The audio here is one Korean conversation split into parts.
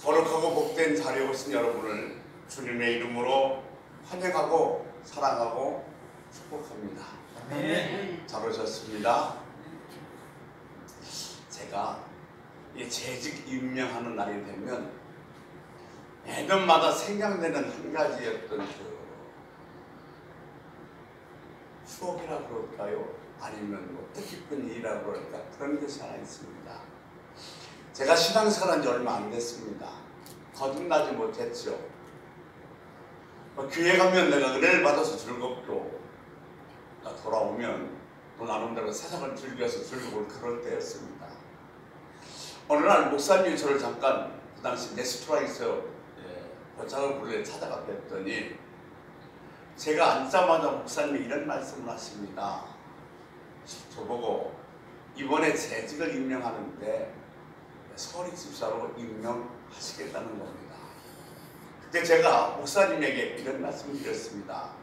거룩하고 복된 자리에 오신 여러분을 주님의 이름으로 환영하고 사랑하고 축복합니다. 네. 잘 오셨습니다. 제가 이 재직 임명하는 날이 되면 매년마다 생각되는 한 가지였던 추억이라고 그럴까요? 아니면 뭐 뜻깊은 일이라고 그럴까? 그런 것이 하나 있습니다. 제가 신앙생활한 지 얼마 안 됐습니다. 거듭나지 못했죠. 교회 가면 내가 은혜를 받아서 즐겁고 돌아오면 또 나름대로 세상을 즐겨서 즐거울 그럴 때였습니다. 어느 날 목사님이 저를 잠깐 그 당시 레스토랑에서 보자고 부르에 찾아가 뵀더니 제가 앉자마자 목사님이 이런 말씀을 하십니다. 저보고 이번에 재직을 임명하는데 서리 집사로 임명하시겠다는 겁니다. 그때 제가 목사님에게 이런 말씀을 드렸습니다.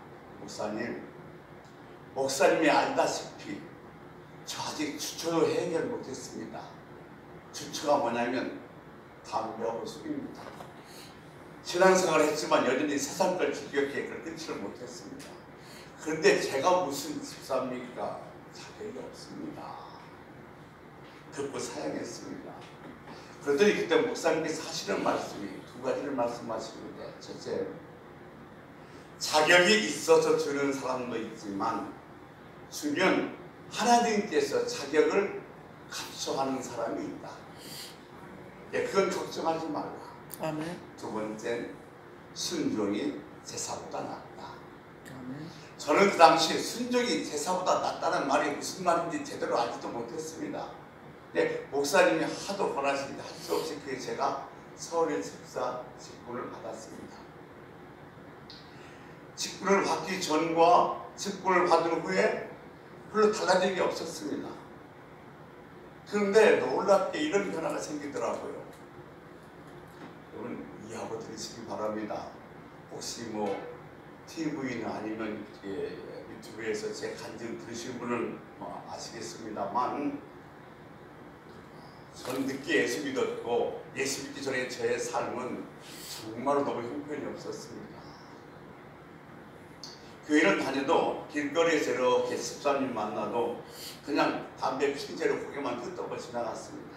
목사님이 알다시피 저 아직 주처도 해결 못했습니다. 주처가 뭐냐면 담배하고 술입니다. 신앙생활을 했지만 여전히 세상 걸 즐겁게 그걸 끊지를 못했습니다. 그런데 제가 무슨 집사입니까? 자격이 없습니다. 듣고 사양했습니다. 그러더니 그때 목사님께서 하시는 말씀이 두 가지를 말씀하시는데, 첫째, 자격이 있어서 주는 사람도 있지만 주면 하나님께서 자격을 감춰하는 사람이 있다. 그건 걱정하지 말라. 아멘. 두 번째, 순종이 제사보다 낫다. 아멘. 저는 그 당시 순종이 제사보다 낫다는 말이 무슨 말인지 제대로 알지도 못했습니다. 목사님이 하도 권하시는데 할 수 없이 그게 제가 서울의 집사 직분을 받았습니다. 직분을 받기 전과 직분을 받은 후에 별로 달라진 게 없었습니다. 그런데 놀랍게 이런 변화가 생기더라고요. 여러분 이해하고 들으시기 바랍니다. 혹시 뭐 TV나 아니면 유튜브에서 제 간증 들으신 분은 아시겠습니다만, 저는 늦게 예수 믿었고 예수 믿기 전에 저의 삶은 정말로 너무 형편이 없었습니다. 교회를 다녀도 길거리에서 이렇게 집사님 만나도 그냥 담배 피는 채로 고개만 끄덕고 지나갔습니다.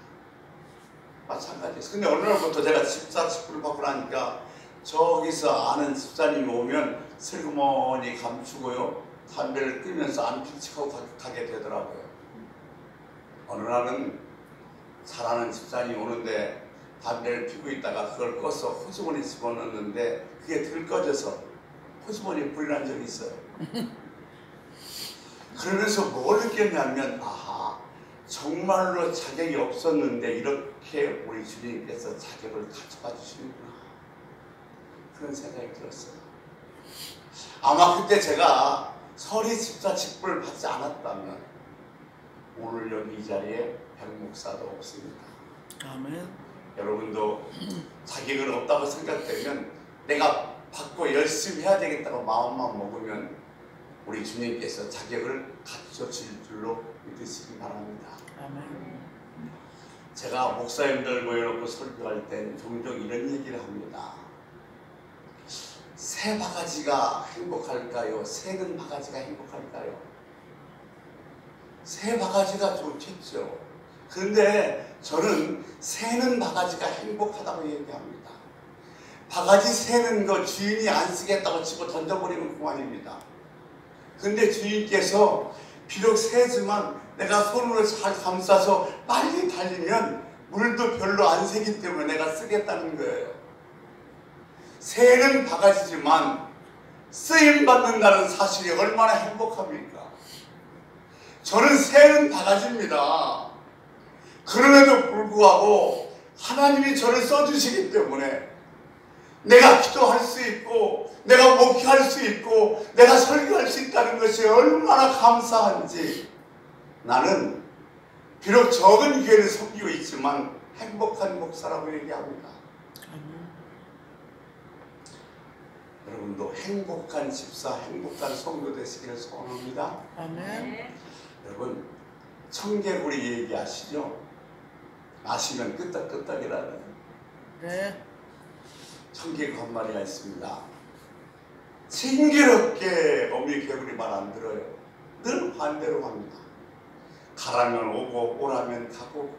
마찬가지였어요. 근데 어느 날부터 제가 집사 직분을 받고 나니까 저기서 아는 집사님이 오면 슬그머니 감추고요, 담배를 끄면서 안 필치고 가게 되더라고요. 어느 날은 잘 아는 집사님이 오는데 담배를 피고 있다가 그걸 꺼서 호주머니에 집어넣었는데 그게 들 꺼져서 호주머니에 불이 난 적이 있어요. 그러면서 뭘 느꼈냐면, 아하, 정말로 자격이 없었는데 이렇게 우리 주님께서 자격을 갖춰봐 주시는구나, 그런 생각이 들었어요. 아마 그때 제가 서리 집사 직분을 받지 않았다면 오늘 여기 이 자리에 백 목사도 없습니다. 아멘. 여러분도 자격은 없다고 생각되면 내가 받고 열심히 해야 되겠다고 마음만 먹으면 우리 주님께서 자격을 갖춰줄 줄로 믿으시기 바랍니다. 아멘. 제가 목사님들 모여놓고 설교할 땐 종종 이런 얘기를 합니다. 새 바가지가 행복할까요? 새는 바가지가 행복할까요? 새 바가지가 좋겠죠. 그런데 저는 새는 바가지가 행복하다고 얘기합니다. 바가지 새는 거 주인이 안 쓰겠다고 치고 던져버리면 그만입니다. 근데 주인께서 비록 새지만 내가 손으로 잘 감싸서 빨리 달리면 물도 별로 안 새기 때문에 내가 쓰겠다는 거예요. 새는 바가지지만 쓰임받는다는 사실이 얼마나 행복합니까? 저는 새는 바가지입니다. 그럼에도 불구하고 하나님이 저를 써주시기 때문에 내가 기도할 수 있고 내가 목회할 수 있고 내가 설교할 수 있다는 것이 얼마나 감사한지, 나는 비록 적은 교회를 섬기고 있지만 행복한 목사라고 얘기합니다. 여러분도 행복한 집사, 행복한 성도 되시기를 소원합니다. 아멘. 여러분, 청개구리 얘기하시죠? 아시면 끄떡끄떡이라는. 네. 청개구 한 마리가 있습니다. 징그럽게 어미 개구리 말 안 들어요. 늘 반대로 합니다. 가라면 오고 오라면 가고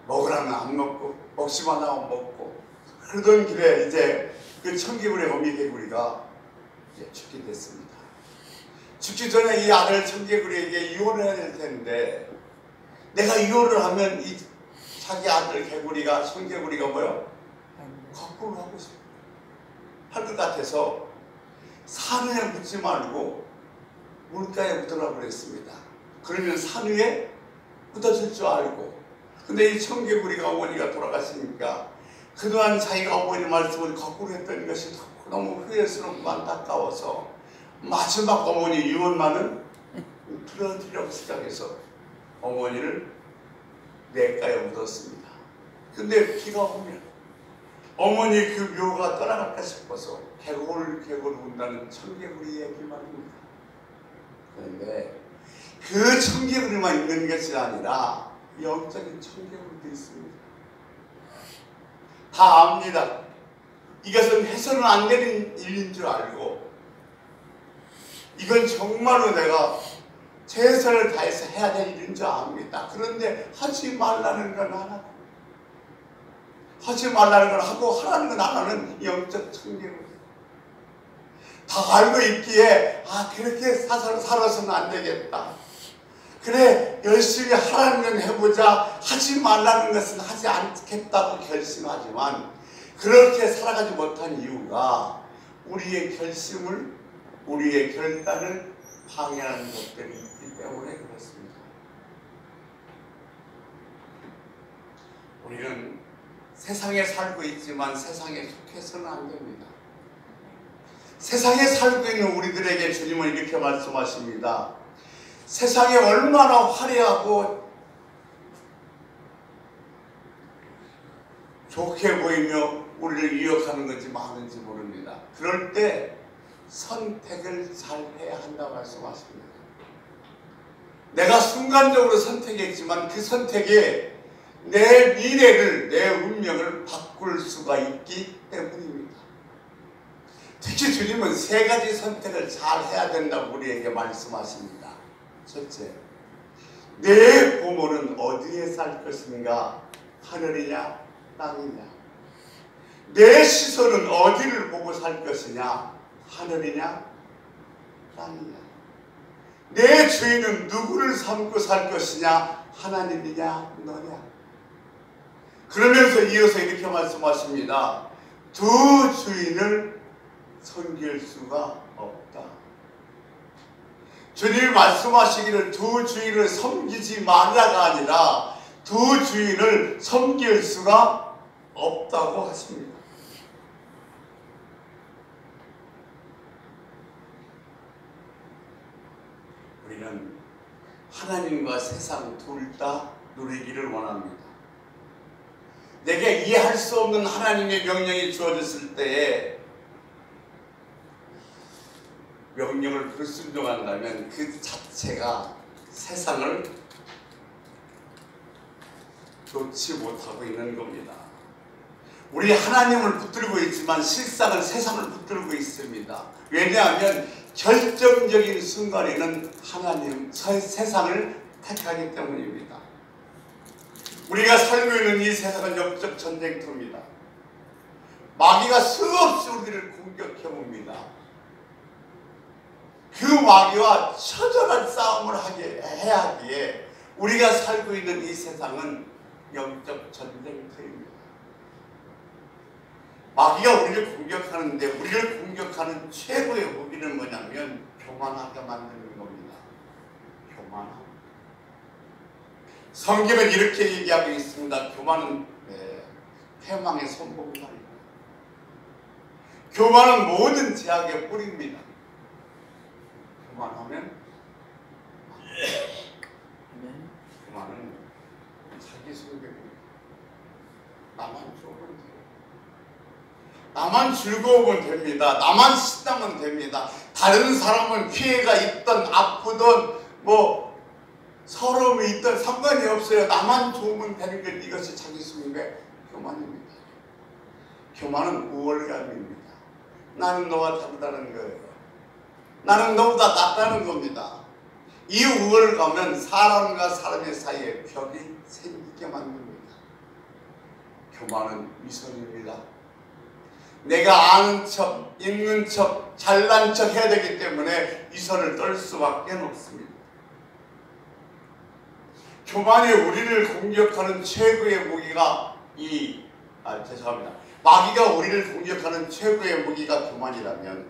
먹으라면 안 먹고 먹지만 하면 먹고. 그러던 길에 이제 그 청개구리 어미 개구리가 이제 죽게 됐습니다. 죽기 전에 이 아들 청개구리에게 이혼을 해야 될 텐데 내가 이혼을 하면 이 자기 아들 개구리가 청개구리가 뭐요? 거꾸로 하고 싶어 할 것 같아서 산 위에 묻지 말고 물가에 묻으라고 그랬습니다. 그러면 산 위에 묻어질 줄 알고. 근데 이 청개구리가 어머니가 돌아가시니까 그동안 자기가 어머니 말씀을 거꾸로 했던 것이 너무 후회스럽고 안타까워서 마지막 어머니 유언만은 들어드리라고 생각해서 어머니를 냇가에 묻었습니다. 근데 비가 오면 어머니 그 묘가 떠나갈까 싶어서 개골개골 운다는 청개구리 얘기만입니다. 그런데 그 청개구리만 있는 것이 아니라 영적인 청개구리도 있습니다. 다 압니다. 이것은 해서는 안 되는 일인 줄 알고 이건 정말로 내가 최선을 다해서 해야 될 일인 줄 압니다. 그런데 하지 말라는 건 안 하고 하지 말라는 걸 하고 하라는 건 안 하는 영적 청개구리. 다 알고 있기에 그렇게 살아서는 안 되겠다. 그래 열심히 하라는 건 해보자. 하지 말라는 것은 하지 않겠다고 결심하지만 그렇게 살아가지 못한 이유가 우리의 결심을 우리의 결단을 방해하는 것들이 있기 때문에 그렇습니다. 우리는 세상에 살고 있지만 세상에 속해서는 안 됩니다. 세상에 살고 있는 우리들에게 주님은 이렇게 말씀하십니다. 세상에 얼마나 화려하고 좋게 보이며 우리를 유혹하는 건지 많은지 모릅니다. 그럴 때 선택을 잘 해야 한다고 말씀하십니다. 내가 순간적으로 선택했지만 그 선택이 내 미래를, 내 운명을 바꿀 수가 있기 때문입니다. 특히 주님은 세 가지 선택을 잘 해야 된다고 우리에게 말씀하십니다. 첫째, 내 부모는 어디에 살 것인가? 하늘이냐 땅이냐? 내 시선은 어디를 보고 살 것이냐? 하늘이냐 땅이냐? 내 주인은 누구를 삼고 살 것이냐? 하나님이냐 너냐? 그러면서 이어서 이렇게 말씀하십니다. 두 주인을 섬길 수가 없다. 주님이 말씀하시기를 두 주인을 섬기지 말라가 아니라 두 주인을 섬길 수가 없다고 하십니다. 우리는 하나님과 세상 둘 다 누리기를 원합니다. 내게 이해할 수 없는 하나님의 명령이 주어졌을 때에 명령을 불순종한다면 그 자체가 세상을 놓지 못하고 있는 겁니다. 우리 하나님을 붙들고 있지만 실상은 세상을 붙들고 있습니다. 왜냐하면 결정적인 순간에는 하나님, 세상을 택하기 때문입니다. 우리가 살고 있는 이 세상은 영적 전쟁터입니다. 마귀가 수없이 우리를 공격해봅니다. 그 마귀와 처절한 싸움을 해야 하기에 우리가 살고 있는 이 세상은 영적 전쟁터입니다. 마귀가 우리를 공격하는데 우리를 공격하는 최고의 무기는 뭐냐면 교만하게 만드는 겁니다. 교만함. 성경은 이렇게 얘기하고 있습니다. 교만은 패망의 선봉입니다. 교만은 모든 죄악의 뿌리입니다. 교만하면 교만은 자기 숭배입니다. 나만 좋으면 돼요. 나만 즐거우면 됩니다. 나만 신나면 됩니다. 다른 사람은 피해가 있든 아프든 서러움이 있든 상관이 없어요. 나만 좋으면 되는 것, 이것이 자기 숭배, 교만입니다. 교만은 우월감입니다. 나는 너와 다르다는 거예요. 나는 너보다 낫다는 겁니다. 이 우월감은 사람과 사람의 사이에 벽이 생기게 만듭니다. 교만은 위선입니다. 내가 아는 척, 있는 척, 잘난 척 해야 되기 때문에 위선을 떨 수밖에 없습니다. 교만이 우리를 공격하는 최고의 무기가 죄송합니다. 마귀가 우리를 공격하는 최고의 무기가 교만이라면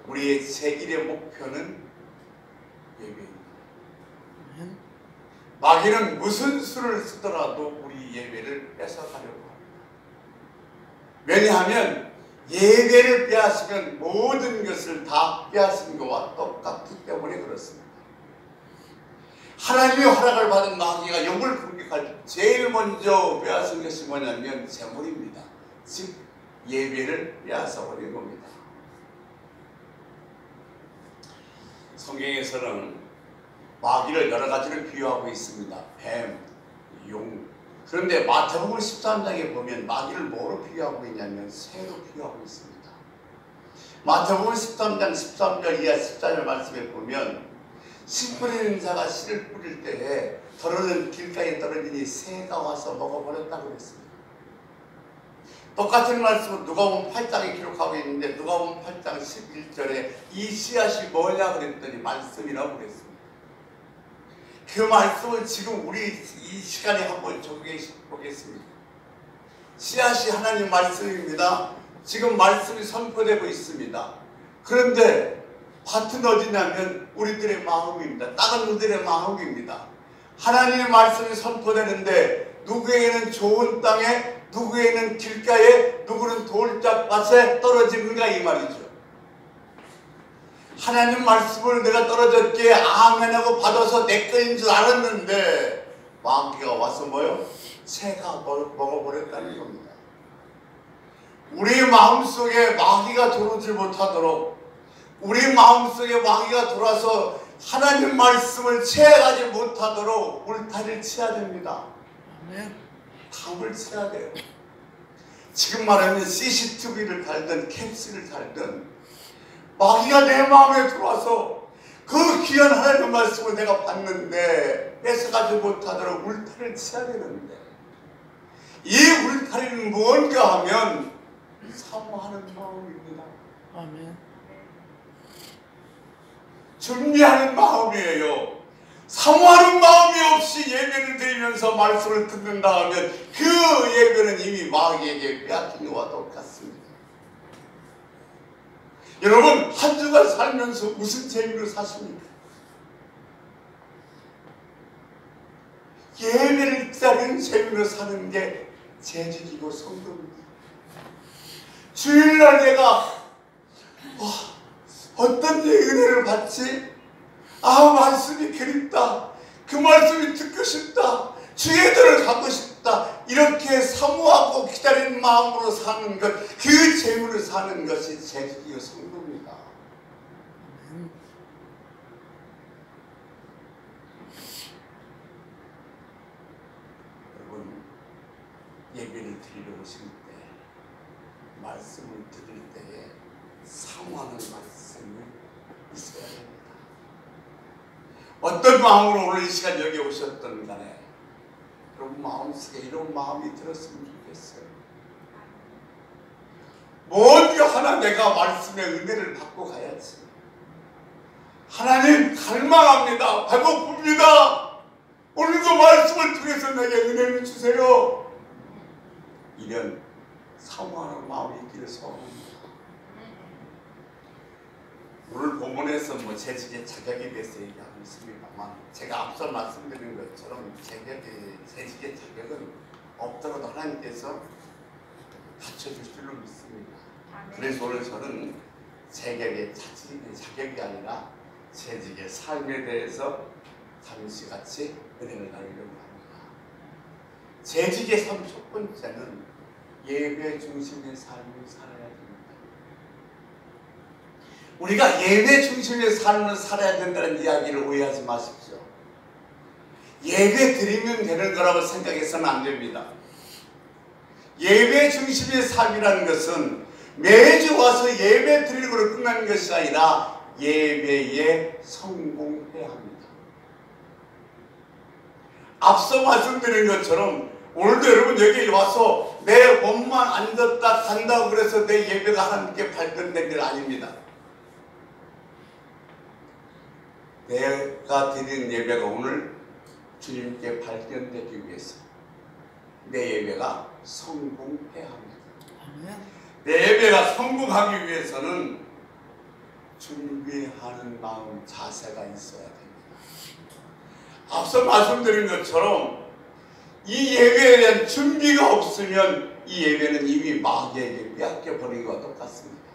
우리의 제1의 목표는 예배입니다. 마귀는 무슨 수를 쓰더라도 우리 예배를 뺏어가려고 합니다. 왜냐하면 예배를 빼앗으면 모든 것을 다 빼앗은 것과 똑같기 때문에 그렇습니다. 하나님의 허락을 받은 마귀가 욥을 공격할 때 제일 먼저 빼앗은 것이 뭐냐면 재물입니다. 즉 예배를 빼앗아 버린 겁니다. 성경에서는 마귀를 여러 가지로 비유하고 있습니다. 뱀, 용. 그런데 마태복음 13장에 보면 마귀를 뭐로 비유하고 있냐면 새로 비유하고 있습니다. 마태복음 13장 13절 이하 14절 말씀에 보면 씨 뿌리는 자가 씨를 뿌릴 때에 더러는 길가에 떨어지니 새가 와서 먹어버렸다고 했습니다. 똑같은 말씀을 누가복음 8장에 기록하고 있는데 누가복음 8장 11절에 이 씨앗이 뭐냐 그랬더니 말씀이라고 그랬습니다. 그 말씀을 지금 우리 이 시간에 한번 적용해 보겠습니다. 씨앗이 하나님 말씀입니다. 지금 말씀이 선포되고 있습니다. 그런데 밭은 어디냐면 우리들의 마음입니다. 땅은 우리들의 마음입니다. 하나님의 말씀이 선포되는데 누구에게는 좋은 땅에, 누구에게는 길가에, 누구는 돌짝밭에 떨어지는가 이 말이죠. 하나님 말씀을 내가 떨어졌기에 아멘하고 받아서 내 거인 줄 알았는데 마귀가 와서 뭐요? 새가 먹어버렸다는 겁니다. 우리 마음속에 마귀가 들어오지 못하도록 우리 마음속에 마귀가 들어와서 하나님 말씀을 채워가지 못하도록 울타리를 쳐야 됩니다. 담을 쳐야 돼요. 지금 말하면 CCTV를 달든 캡슐을 달든 마귀가 내 마음에 들어와서 그 귀한 하나님 말씀을 내가 봤는데 뺏어가지 못하도록 울타리를 쳐야 되는데 이 울타리는 뭔가 하면 사모하는 마음입니다. 아멘. 준비하는 마음이에요. 사모하는 마음이 없이 예배를 드리면서 말씀을 듣는다 하면 그 예배는 이미 마귀에게 빼앗긴 것과 똑같습니다. 여러분 한 주간 살면서 무슨 재미로 사십니까? 예배를 기다리는 재미로 사는 게 재직이고 성도입니다. 주일날 내가 어떤 은혜를 받지? 말씀이 그립다. 그 말씀이 듣고 싶다. 주의 들을 가고 싶다. 이렇게 사모하고 기다리는 마음으로 사는 것, 그 재물을 사는 것이 재직이요 성도입니다. 여러분 예배를 드리러 오실 때 말씀을 드릴 때에 사모하는 말씀이 있어야 됩니다. 어떤 마음으로 오늘 이 시간 여기 오셨던 간에 여러분 마음속에 이런 마음이 들었으면 좋겠어요. 뭔가 하나 내가 말씀의 은혜를 받고 가야지. 하나님 갈망합니다. 배고픕니다. 오늘도 말씀을 통해서 내게 은혜를 주세요. 이런 사모하는 마음이 있기를 소원합니다. 오늘 본문에서 재직의 자격에 대해서 얘기하고 있습니다만 제가 앞서 말씀드린 것처럼 재직의 자격은 없더라도 하나님께서 갖춰줄 줄로 믿습니다. 그래서 오늘 저는 재직의 자격이 아니라 재직의 삶에 대해서 잠시 같이 은혜를 나누려고 합니다. 재직의 삶 첫 번째는 예배 중심의 삶을 살아야 됩니다. 우리가 예배 중심의 삶을 살아야 된다는 이야기를 오해하지 마십시오. 예배 드리면 되는 거라고 생각해서는 안 됩니다. 예배 중심의 삶이라는 것은 매주 와서 예배 드리는 걸로 끝나는 것이 아니라 예배에 성공해야 합니다. 앞서 말씀드린 것처럼 오늘도 여러분 여기 와서 내 몸만 앉았다 간다고 그래서 내 예배가 하나님께 발견된 게 아닙니다. 내가 드리는 예배가 오늘 주님께 발견되기 위해서 내 예배가 성공해야 합니다. 내 예배가 성공하기 위해서는 준비하는 마음 자세가 있어야 됩니다. 앞서 말씀드린 것처럼 이 예배에 대한 준비가 없으면 이 예배는 이미 마귀에게 빼앗겨 버린 것과 똑같습니다.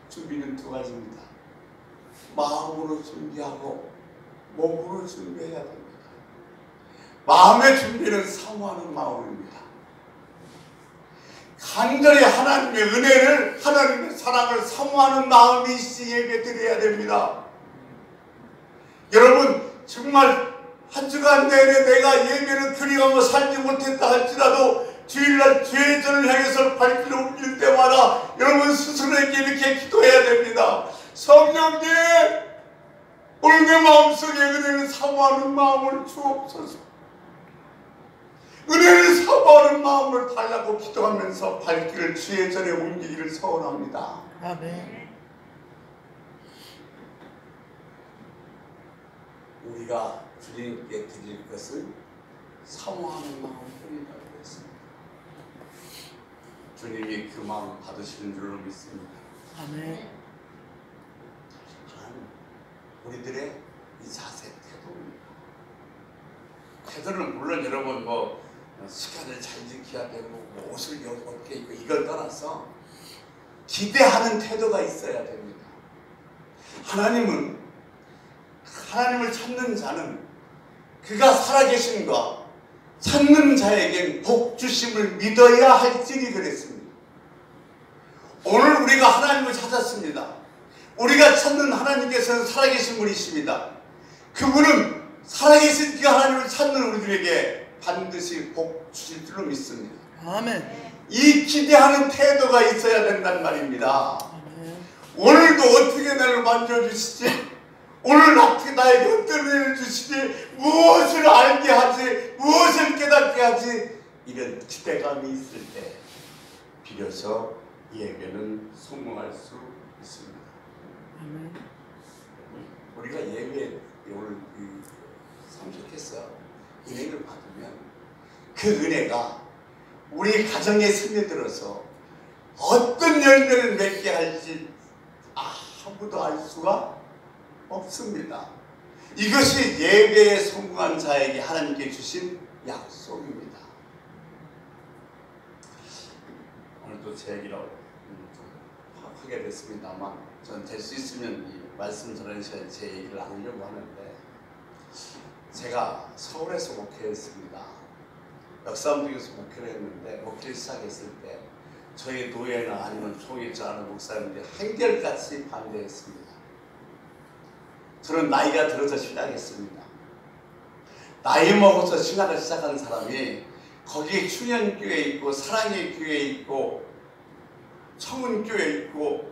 준비는 두 가지입니다. 마음으로 준비하고 몸으로 준비해야 됩니다. 마음의 준비는 사모하는 마음입니다. 간절히 하나님의 은혜를, 하나님의 사랑을 사모하는 마음이 있이 예배 드려야 됩니다. 여러분 정말 한 주간 내내 내가 예배를 드리고 살지 못했다 할지라도 주일날 죄전을 향해서 발길을 옮길 때마다 여러분 스스로에게 이렇게 기도해야 됩니다. 성령님, 오늘 내 마음속에 은혜를 사모하는 마음을 주옵소서. 은혜를 사모하는 마음을 달라고 기도하면서 발길을 주의 전에 옮기기를 소원합니다. 아멘. 우리가 주님께 드릴 것은 사모하는 마음뿐이라고 했습니다. 주님이 그 마음 받으시는 줄로 믿습니다. 아멘. 하나님, 우리들의 이 자세, 태도입니다. 태도는 물론 여러분 시간을 잘 지켜야 되고 옷을 어떻게 입고 이걸 떠나서 기대하는 태도가 있어야 됩니다. 하나님을 찾는 자는 그가 살아계심과 찾는 자에겐 복 주심을 믿어야 할지니 그랬습니다. 오늘 우리가 하나님을 찾았습니다. 우리가 찾는 하나님께서는 살아계신 분이십니다. 그분은 살아계신 그 하나님을 찾는 우리들에게 반드시 복 주실 줄로 믿습니다. 아멘. 이 기대하는 태도가 있어야 된단 말입니다. 아멘. 오늘도 어떻게 나를 만져주시지? 오늘 어떻게 나에게 어떤 은혜를 주시지? 무엇을 알게 하지? 무엇을 깨닫게 하지? 이런 기대감이 있을 때 비로소 예배는 성공할 수 있습니다. 아멘. 우리가 예배에 오늘 참석해서 은혜를 받으면 그 은혜가 우리 가정에 스며들어서 어떤 열매를 맺게 할지 아무도 알 수가 없습니다. 이것이 예배에 성공한 자에게 하나님께 주신 약속입니다. 오늘도 제 얘기로 좀 하게 됐습니다만 전 될 수 있으면 이 말씀 전하는 시간에 제 얘기를 나누려고 하는데, 제가 서울에서 목회했습니다. 역삼동에서 목회를 했는데, 목회를 시작했을 때 저희 노예나 아니면 총회자하는 목사님들이 한결같이 반대했습니다. 저는 나이가 들어서 신앙했습니다. 나이 먹어서 신앙을 시작한 사람이 거기에 충현교회 있고 사랑의 교회 있고 청운교회 있고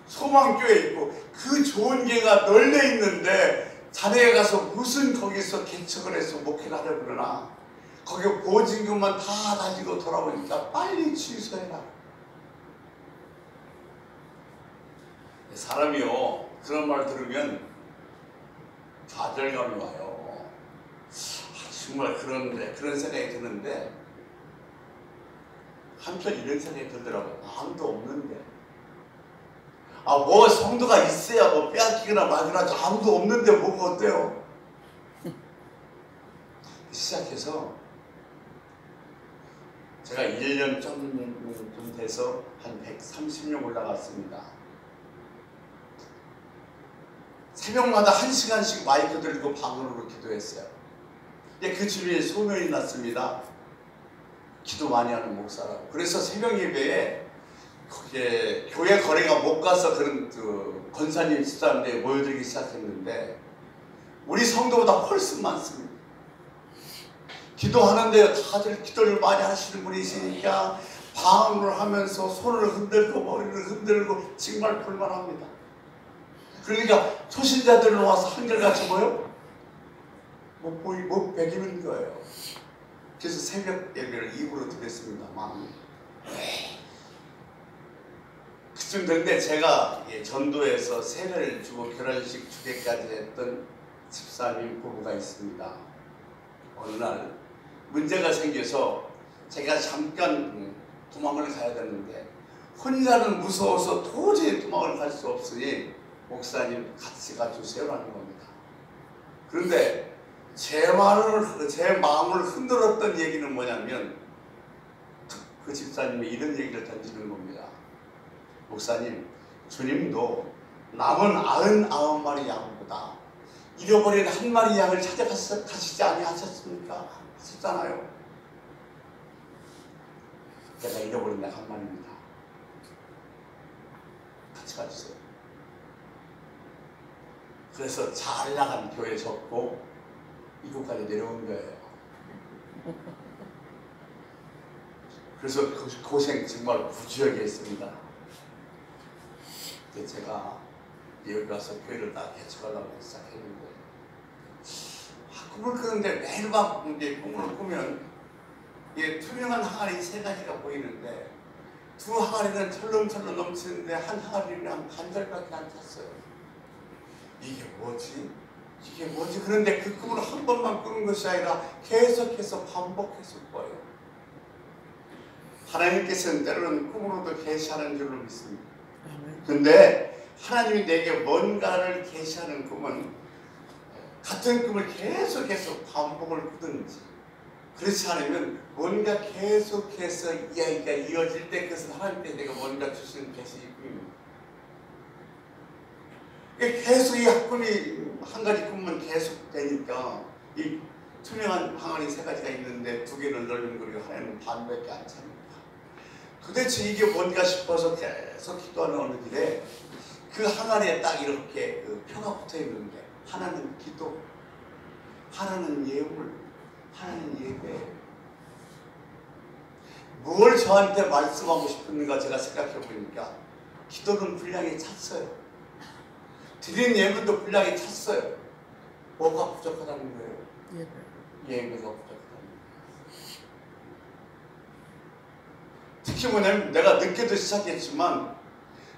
소망교회 있고 그 좋은 교회가 널려 있는데 자네가 가서 무슨 거기서 개척을 해서 목회를 하려고 그러나, 거기 보증금만 다 가지고 돌아오니까 빨리 취소해라. 사람이요, 그런 말 들으면 좌절감이 와요. 정말 그런 생각이 드는데, 한편 이런 생각이 들더라고요. 아무도 없는데, 뭐 성도가 있어야 뭐 빼앗기거나 말거나 하지, 아무도 없는데 뭐가 어때요? 시작해서 제가 1년 좀 돼서 한 130명 올라갔습니다. 새벽마다 1시간씩 마이크 들고 방으로 기도했어요. 그 주변에 소문이 났습니다. 기도 많이 하는 목사라고. 그래서 새벽 예배에 거기에 교회 거래가 못 가서 그런 권사님 집사람들이 모여들기 시작했는데, 우리 성도보다 훨씬 많습니다. 기도하는데 다들 기도를 많이 하시는 분이시니까 방언을 하면서 손을 흔들고 머리를 흔들고 정말 볼만합니다. 그러니까 초신자들 와서 한결같이 뭐요? 못 배기는 거예요. 그래서 새벽 예배를 입으로 드렸습니다만 그쯤 됐는데 제가 전도에서 세례를 주고 결혼식 주례까지 했던 집사님 부부가 있습니다. 어느 날 문제가 생겨서 제가 잠깐 도망을 가야 되는데 혼자는 무서워서 도저히 도망을 갈 수 없으니 목사님 같이 가주세요라는 겁니다. 그런데 제 마음을 흔들었던 얘기는 뭐냐면 그 집사님이 이런 얘기를 던지는 겁니다. 목사님, 주님도 남은 99마리 양보다 잃어버린 한 마리 양을 찾아가시지 아니하셨습니까? 하셨잖아요. 제가 잃어버린 양 한 마리입니다. 같이 가주세요. 그래서 잘 나간 교회 접고 이곳까지 내려온 거예요. 그래서 고생 정말 부지하게 했습니다. 제가 여기 와서 교회를 다 개척하려고 시작했는데 꿈을 꾸는데 매일 밤 꿈을 꾸면 투명한 항아리 3가지가 보이는데 두 항아리는 철렁철렁 넘치는데 한 항아리는 한 반절밖에 안 찼어요. 이게 뭐지? 이게 뭐지? 그런데 그 꿈을 한 번만 꾸는 것이 아니라 계속해서 반복해서 꿔요. 하나님께서는 때로는 꿈으로도 계시하는 줄로 믿습니다. 근데 하나님이 내게 뭔가를 계시하는 꿈은 같은 꿈을 계속해서 반복을 꾸든지 그렇지 않으면 뭔가 계속해서 이야기가 이어질 때 그것은 하나님께서 내가 뭔가 주시는 계시의 꿈입니다. 계속 이 꿈이 한 가지 꿈만 계속 되니까 이 투명한 항아리 3가지가 있는데 2개는 널름거리고 하나는 반밖에 안 찹니다. 도대체 이게 뭔가 싶어서 계속 기도하는 어느 길에 그 항아리에 딱 이렇게 표가 붙어 있는데 하나는 기도, 하나는 예물, 하나는 예배. 뭘 저한테 말씀하고 싶은가 제가 생각해 보니까 기도는 분량이 찼어요. 드린 예물도 분량이 찼어요. 뭐가 부족하다는 거예요? 예배가 부족하다는 거예요. 특히 뭐냐면 내가 늦게도 시작했지만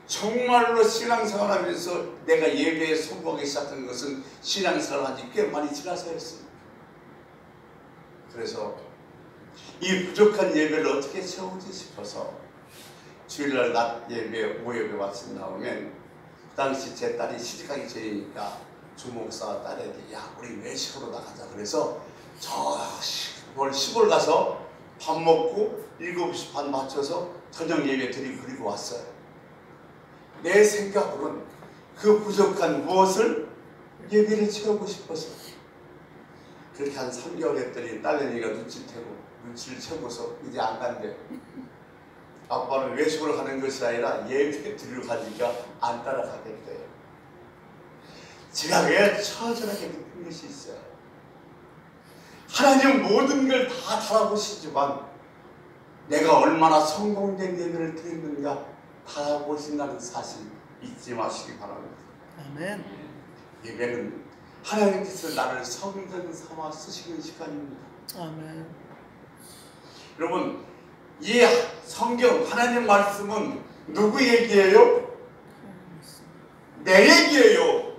정말로 신앙생활하면서 내가 예배에 성공하기 시작한 것은 신앙생활을 한 지 꽤 많이 지나서였습니다. 그래서 이 부족한 예배를 어떻게 채우지 싶어서 주일날 낮 예배, 오후 예배 말씀 나오면 그 당시 제 딸이 시집가기 전이니까 주목사 딸에게 야 우리 외식으로 나가자 그래서 저 시골 가서 밥 먹고 7시 반 맞춰서 저녁 예배 드리고 그리고 왔어요. 내 생각으로는 그 부족한 무엇을 예배를 채우고 싶어서 그렇게 한 3개월 했더니 딸내미가 눈치를 채고서 이제 안 간대. 아빠는 외식으로 가는 것이 아니라 예배 드리러 가니까 안 따라가겠대요. 제가 왜 처절하게 느낀 것이 있어요. 하나님 모든 걸 다 달아보시지만 내가 얼마나 성공된 예배를 드렸는가 달아보신다는 사실 잊지 마시기 바랍니다. 아멘. 예배는 하나님께서 나를 성전 삼아 쓰시는 시간입니다. 아멘. 여러분 이 성경 하나님 말씀은 누구 얘기예요? 내 얘기예요.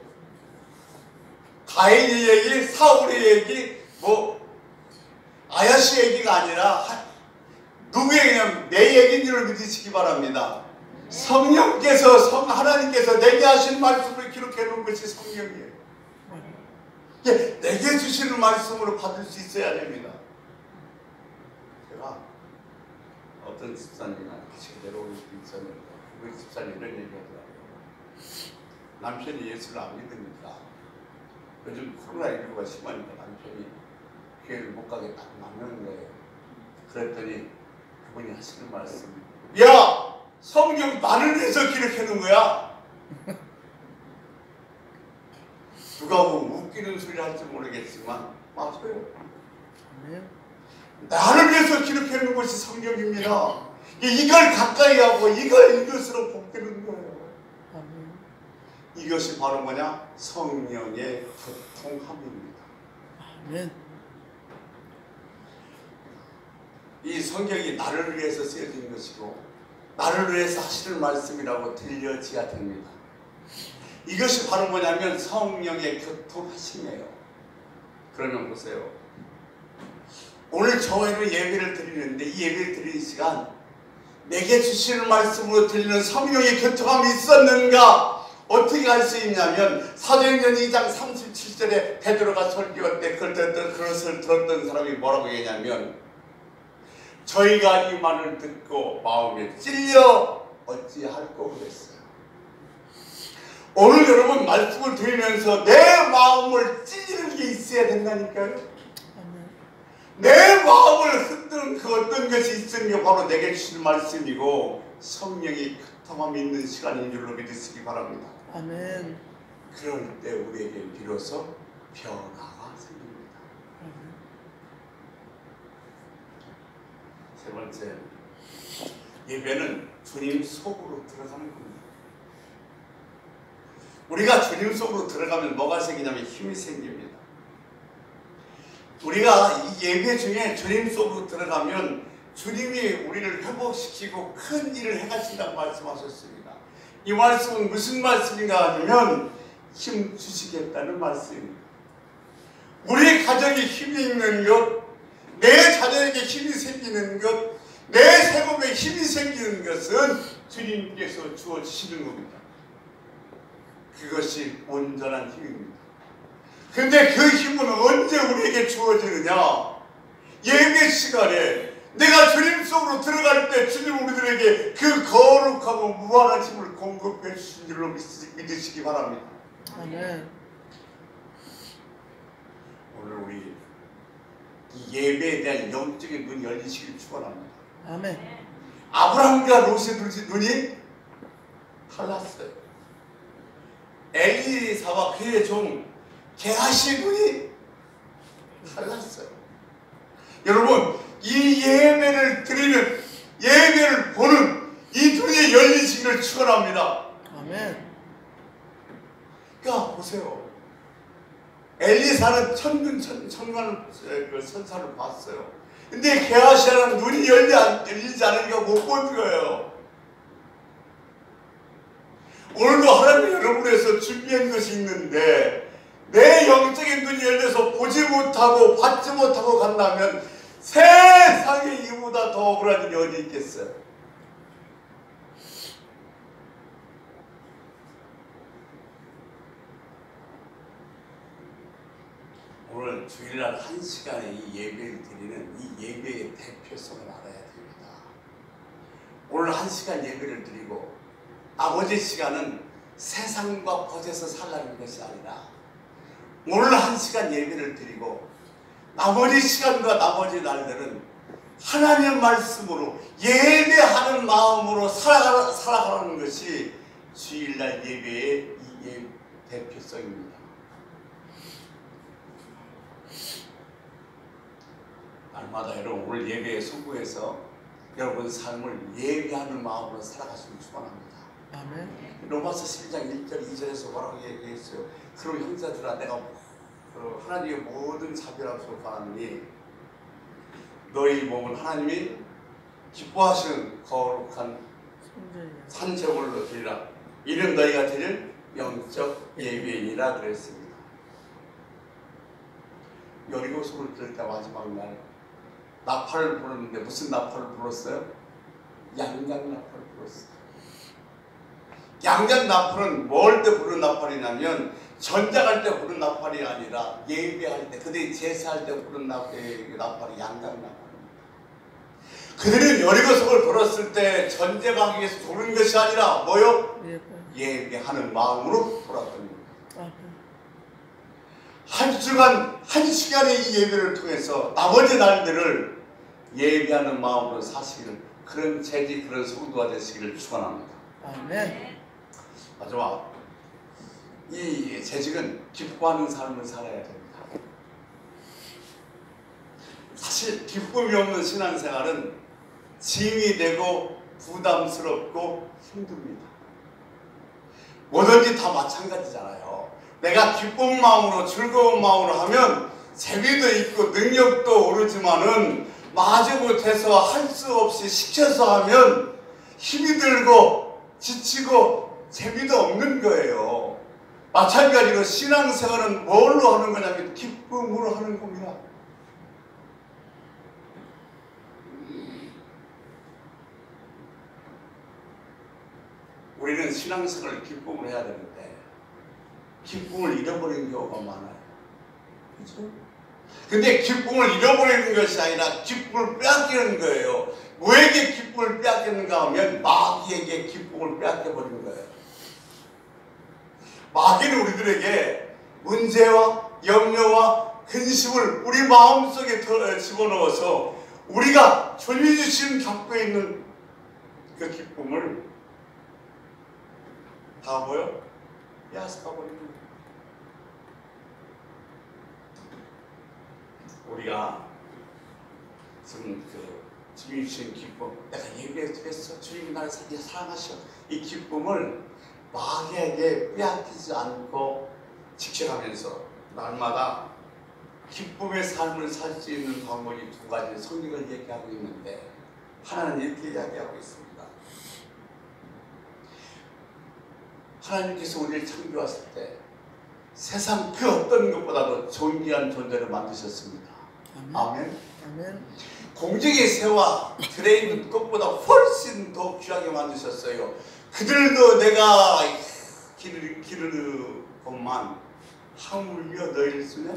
다윗의 얘기, 사울의 얘기, 아야시 얘기가 아니라 누구 얘기냐면 내 얘기인 줄 믿으시기 바랍니다. 성령께서 하나님께서 내게 하신 말씀을 기록해 놓은 것이 성경이에요. 내게 주시는 말씀으로 받을 수 있어야 됩니다. 제가 어떤 집사님이랑 같이 내려올 수 있었는데 그 집사님 이런 얘기하더라고요. 남편이 예수를 안 믿으니까 요즘 코로나19가 심하니까 남편이 교회를 못 가겠다 막는 거예요. 그랬더니 그분이 하시는 말씀이 야! 성경 나를 위해서 기록해 놓은 거야. 누가 웃기는 소리 할지 모르겠지만 맞아요. 나를 위해서 기록해 놓은 것이 성경입니다. 이걸 가까이 하고 이걸 이것으로 복되는 거예요. 아멘. 이것이 바로 뭐냐? 성령의 교통함입니다. 아멘. 이 성경이 나를 위해서 쓰여진 것이고 나를 위해서 하시는 말씀이라고 들려져야 됩니다. 이것이 바로 뭐냐면 성령의 교통하심이에요. 그러면 보세요. 오늘 저희는 예배를 드리는데 이 예배를 드리는 시간 내게 주시는 말씀으로 들리는 성령의 교통함이 있었는가? 어떻게 알 수 있냐면 사도행전 2장 37절에 베드로가 설교할 때 그것을 들었던 사람이 뭐라고 얘기하냐면 저희가 이 말을 듣고 마음에 찔려 어찌할꼬 그랬어요. 오늘 여러분 말씀을 들으면서 내 마음을 찔리는 게 있어야 된다니까요. 아멘. 내 마음을 흔드는 그 어떤 것이 있는 게 바로 내게 주시는 말씀이고 성령이 교통함이 있는 시간인 줄로 믿으시기 바랍니다. 아멘. 그럴 때 우리에게 비로소 변화가 생깁니다. 아멘. 세 번째, 예배는 주님 속으로 들어가는 겁니다. 우리가 주님 속으로 들어가면 뭐가 생기냐면 힘이 생깁니다. 우리가 이 예배 중에 주님 속으로 들어가면 주님이 우리를 회복시키고 큰 일을 행하신다고 말씀하셨습니다. 이 말씀은 무슨 말씀인가 하면 힘 주시겠다는 말씀입니다. 우리 가정에 힘이 있는 것, 내 자녀에게 힘이 생기는 것, 내 세금에 힘이 생기는 것은 주님께서 주어주시는 겁니다. 그것이 온전한 힘입니다. 근데 그 힘은 언제 우리에게 주어지느냐? 예배 시간에 내가 주님 속으로 들어갈 때 주님 우리들에게 그 거룩하고 무한한 힘을 공급해 주신 줄로 믿으시기 바랍니다. 아멘. 오늘 우리 이 예배에 대한 영적인 눈이 열리시길 축원합니다. 아멘. 아브라함과 롯의 눈이 달랐어요. 엘리사와 그의 종 게하시의 눈이 달랐어요. 여러분, 이 예배를 드리는, 예배를 보는 이 눈이 열리시기를 축원합니다. 아멘. 그러니까 보세요. 엘리사는 천간 그 선사를 봤어요. 근데 게하시아는 눈이 열리지 않으니까 못 본 거예요. 오늘도 하나님이 여러분을 위해서 준비한 것이 있는데 내 영적인 눈이 열려서 보지 못하고 받지 못하고 간다면 세상에 이보다 더 억울한 일이 어디 있겠어요? 오늘 주일날 1시간에 이 예배를 드리는 이 예배의 대표성을 알아야 됩니다. 오늘 1시간 예배를 드리고 나머지 시간은 세상과 벗에서 살라는 것이 아니라 오늘 1시간 예배를 드리고 나머지 시간과 나머지 날들은 하나님 말씀으로 예배하는 마음으로 살아가는 것이 주일날 예배의 이 대표성입니다. 날마다 여러분 오늘 예배에 수고해서 여러분 삶을 예배하는 마음으로 살아가시길 축원합니다. 아멘. 로마서 11장 1절 2절에서 뭐라고 얘기했어요? 그럼 형제들아 내가 하나님의 모든 자비하시고 바라니 너희 몸은 하나님이 기뻐하시는 거룩한 산제물로 드리라. 이는 너희가 드릴 영적 예배이니라 그랬습니다. 여리고성을 들을 때 마지막 날 나팔을 불었는데 무슨 나팔을 불었어요? 양양 나팔을 불었어요. 양양 나팔은 뭘 때 부른 나팔이냐면 전장할 때 부른 나팔이 아니라 예배할 때 그들이 제사할 때 부른 나팔이 양양 나팔입니다. 그들은 여리고성을 돌았을 때 전쟁하기 위해서 도는 것이 아니라 뭐요? 예배하는 마음으로 돌았던 겁니다. 한 주간 한 시간의 이 예배를 통해서 나머지 날들을 예배하는 마음으로 사시는 그런 재지 그런 성도가 되시기를 축원합니다. 아멘. 마지막 이 재직은 기뻐하는 삶을 살아야 됩니다. 기쁨이 없는 신앙생활은 짐이 되고 부담스럽고 힘듭니다. 뭐든지 다 마찬가지잖아요. 내가 기쁜 마음으로 즐거운 마음으로 하면 재미도 있고 능력도 오르지만은 마지못해서 할 수 없이 시켜서 하면 힘이 들고 지치고 재미도 없는 거예요. 마찬가지로 신앙생활은 뭘로 하는 거냐면 기쁨으로 하는 겁니다. 우리는 신앙생활을 기쁨으로 해야 되는데 기쁨을 잃어버리는 경우가 많아요. 그렇죠? 근데 기쁨을 잃어버리는 것이 아니라 기쁨을 빼앗기는 거예요. 뭐에게 기쁨을 빼앗겼는가 하면 마귀에게 기쁨을 빼앗겨버리는 거예요. 마귀는 우리들에게 문제와 염려와 근심을 우리 마음속에 집어넣어서 우리가 주님이 주신 갖고 있는 그 기쁨을 다 뭐요? 빼앗아버리는 거예요. 우리가 지금 주님이 주신 기쁨, 내가 예배했어, 주님이 나를 사랑하셔, 이 기쁨을 마귀에게 빼앗기지 않고 지켜가면서 날마다 기쁨의 삶을 살 수 있는 방법이 두 가지 성경을 얘기하고 있는데 하나는 이렇게 이야기하고 있습니다. 하나님께서 우리를 창조하실 때 세상 그 어떤 것보다도 존귀한 존재를 만드셨습니다. 아멘. 아멘. 공중의 새와 들에 있는 것보다 훨씬 더 귀하게 만드셨어요. 그들도 내가 기르건만 하물며 너희를 쓰네.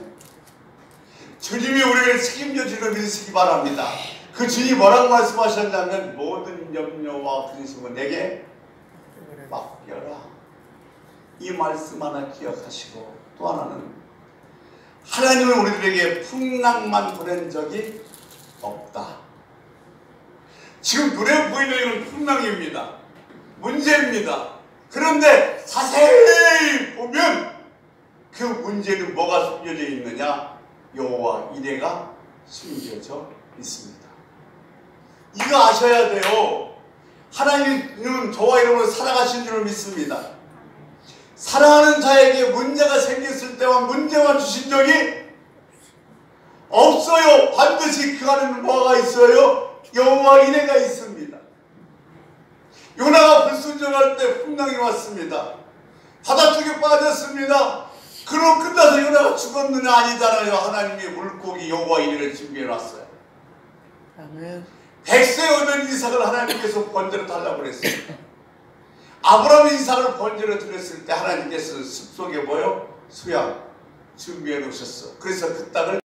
주님이 우리를 책임져 주는 믿으시기 바랍니다. 그 주님이 뭐라고 말씀하셨냐면 모든 염려와 근심은 내게 맡겨라. 이 말씀 하나 기억하시고 또 하나는 하나님은 우리들에게 풍랑만 보낸 적이 없다. 지금 눈에 보이는 건 풍랑입니다. 문제입니다. 그런데 자세히 보면 그 문제는 뭐가 숨겨져 있느냐? 여호와 이레가 숨겨져 있습니다. 이거 아셔야 돼요. 하나님은 저와 여러분을 사랑하신 줄을 믿습니다. 사랑하는 자에게 문제가 생겼을 때와 문제만 주신 적이 없어요. 반드시 그 안에는 뭐가 있어요? 여호와 이레가 있습니다. 요나가 불순종할 때 풍랑이 왔습니다. 바다 쪽에 빠졌습니다. 그럼 끝나서 요나가 죽었느냐? 아니잖아요. 하나님이 물고기 여호와 이레를 준비해 놨어요. 아멘. 100세 얻은 이삭을 하나님께서 번제로 달라고 그랬습니다. 아브라함이 이삭을 번제로 드렸을 때 하나님께서 숲속에 뭐요? 수양 준비해 놓으셨어. 그래서 그 땅을